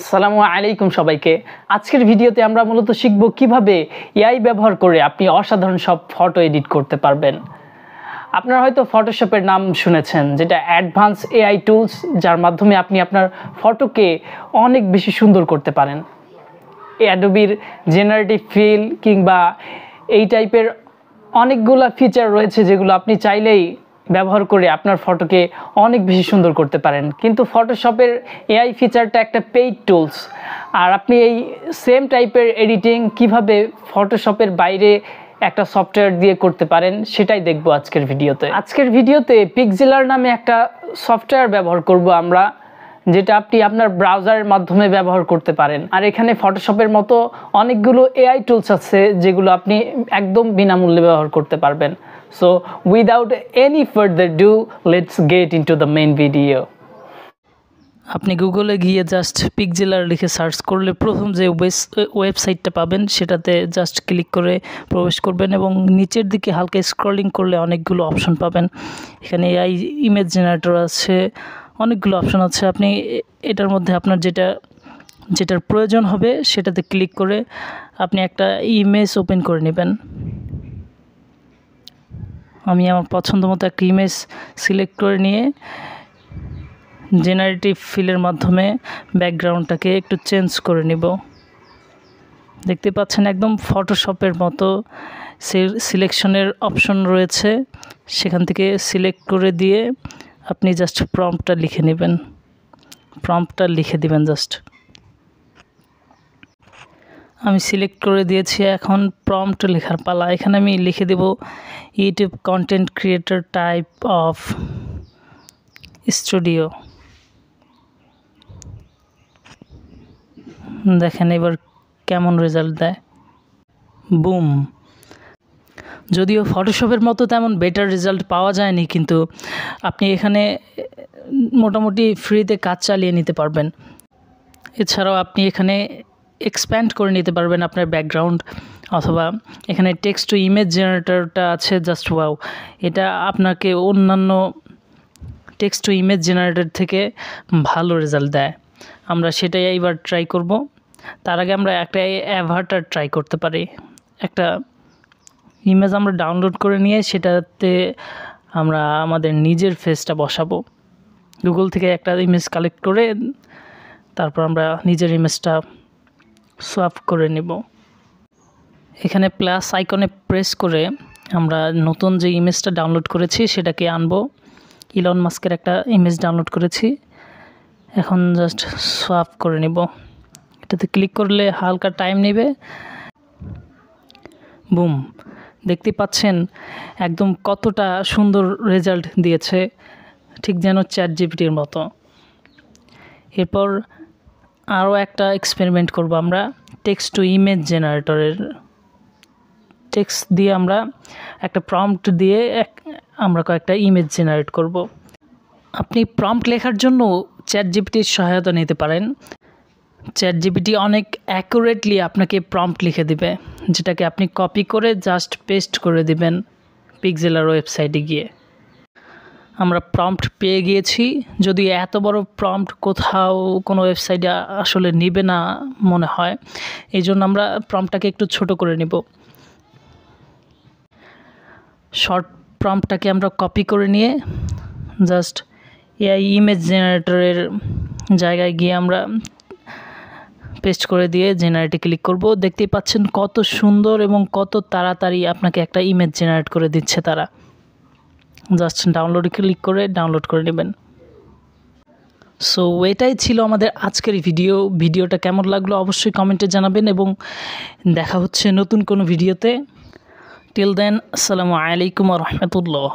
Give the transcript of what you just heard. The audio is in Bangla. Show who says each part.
Speaker 1: আসসালামু আলাইকুম সবাইকে। আজকের ভিডিওতে আমরা মূলত শিখব কিভাবে এআই ব্যবহার করে আপনি অসাধারণ সব ফটো এডিট করতে পারবেন। আপনারা হয়তো ফটোশপের নাম শুনেছেন, যেটা অ্যাডভান্স এআই টুলস, যার মাধ্যমে আপনি আপনার ফটোকে অনেক বেশি সুন্দর করতে পারেন। অ্যাডোবির জেনারেটিভ ফিল কিংবা এই টাইপের অনেকগুলো ফিচার রয়েছে যেগুলো আপনি চাইলেই ব্যবহার করে আপনার ফটোকে অনেক বেশি সুন্দর করতে পারেন। কিন্তু ফটোশপের এআই ফিচারটা একটা পেইড টুলস, আর আপনি এই সেম টাইপের এডিটিং কিভাবে ফটোশপের বাইরে একটা সফটওয়্যার দিয়ে করতে পারেন সেটাই দেখব আজকের ভিডিওতে। পিক্সেলার নামে একটা সফটওয়্যার ব্যবহার করব আমরা, যেটা আপনি আপনার ব্রাউজারের মাধ্যমে ব্যবহার করতে পারেন। আর এখানে ফটোশপের মতো অনেকগুলো এআই টুলস আছে যেগুলো আপনি একদম বিনামূল্যে ব্যবহার করতে পারবেন। So without any further do, let's get into the main video.
Speaker 2: আপনি গুগলে গিয়ে জাস্ট পিক্সেলার লিখে সার্চ করলে প্রথম যে ওয়েবসাইটটা পাবেন সেটাতে জাস্ট ক্লিক করে প্রবেশ করবেন এবং নিচের দিকে হালকা স্ক্রলিং করলে অনেকগুলো অপশন পাবেন। এখানে এআই ইমেজ জেনারেটর আছে, অনেকগুলো অপশন আছে। আপনি এটার মধ্যে আপনার যেটার প্রয়োজন হবে সেটাতে ক্লিক করে আপনি একটা ইমেজ ওপেন করে নেবেন। আমি আমার পছন্দ মতো একটা ইমেজ সিলেক্ট করে নিয়ে জেনারেটিভ ফিলের মাধ্যমে ব্যাকগ্রাউন্ডটাকে একটু চেঞ্জ করে নিব। দেখতে পাচ্ছেন একদম ফটোশপের মতো সিলেকশনের অপশন রয়েছে, সেখান থেকে সিলেক্ট করে দিয়ে আপনি জাস্ট প্রম্পটটা লিখে নেবেন, প্রম্পটটা লিখে দিবেন জাস্ট। আমি সিলেক্ট করে দিয়েছি, এখন প্রম্পট লেখার পালা। এখানে আমি লিখে দেব YouTube content creator type of studio. দেখেন এবার কেমন রেজাল্ট দেয়। বুম! যদিও ফটোশপের মতো তেমন বেটার রেজাল্ট পাওয়া যায়নি, কিন্তু আপনি এখানে মোটামুটি ফ্রিতে কাজ চালিয়ে নিতে পারবেন। এছাড়াও আপনি এখানে এক্সপ্যান্ড করে নিতে পারবেন আপনার ব্যাকগ্রাউন্ড, অথবা এখানে টেক্সট টু ইমেজ জেনারেটরটা আছে, জাস্ট ওয়াও! এটা আপনাকে অন্যান্য টেক্সট টু ইমেজ জেনারেটর থেকে ভালো রেজাল্ট দেয়। আমরা সেটাই এইবার ট্রাই করব। তার আগে আমরা একটা অ্যাভাটার ট্রাই করতে পারি। একটা ইমেজ আমরা ডাউনলোড করে নিয়ে সেটাতে আমরা আমাদের নিজের ফেসটা বসাবো। গুগল থেকে একটা ইমেজ কালেক্ট করে তারপর আমরা নিজের ইমেজটা সোয়াপ করে নেব। এখানে প্লাস আইকনে প্রেস করে আমরা নতুন যে ইমেজটা ডাউনলোড করেছি সেটাকে আনবো। ইলন মাস্কের একটা ইমেজ ডাউনলোড করেছি, এখন জাস্ট সোয়াপ করে নেব। এটাতে ক্লিক করলে হালকা টাইম নেবে। বুম! দেখতে পাচ্ছেন একদম কতটা সুন্দর রেজাল্ট দিয়েছে, ঠিক যেন চ্যাট জিপিটির মতো। এরপর আরও একটা এক্সপেরিমেন্ট করব আমরা টেক্সট টু ইমেজ জেনারেটরের। টেক্সট দিয়ে আমরা একটা প্রম্পট দিয়ে আমরা কয়েকটা ইমেজ জেনারেট করব। আপনি প্রম্পট লেখার জন্য চ্যাট জিপিটির সহায়তা নিতে পারেন। চ্যাট জিপিটি অনেক অ্যাকুরেটলি আপনাকে প্রম্পট লিখে দিবে, যেটাকে আপনি কপি করে জাস্ট পেস্ট করে দিবেন পিক্সেলার ওয়েবসাইটে গিয়ে। আমরা প্রম্পট পেয়ে গিয়েছি, যদি এত বড় প্রম্পট কোথাও কোনো ওয়েবসাইটে আসলে নেবে না মনে হয়, এই জন্য আমরা প্রম্পটটাকে একটু ছোট করে নেব। শর্ট প্রম্পটটাকে আমরা কপি করে নিয়ে জাস্ট এআই ইমেজ জেনারেটরের জায়গায় গিয়ে আমরা পেস্ট করে দিয়ে জেনারেটে ক্লিক করব। দেখতেই পাচ্ছেন কত সুন্দর এবং কত তাড়াতাড়ি আপনাকে একটা ইমেজ জেনারেট করে দিচ্ছে তারা। জাস্ট ডাউনলোডে ক্লিক করে ডাউনলোড করে নেবেন। সো এটাই ছিল আমাদের আজকের ভিডিওটা কেমন লাগলো অবশ্যই কমেন্টে জানাবেন, এবং দেখা হচ্ছে নতুন কোনো ভিডিওতে। টিল দেন, আসসালামু আলাইকুম ওয়া রাহমাতুল্লাহ।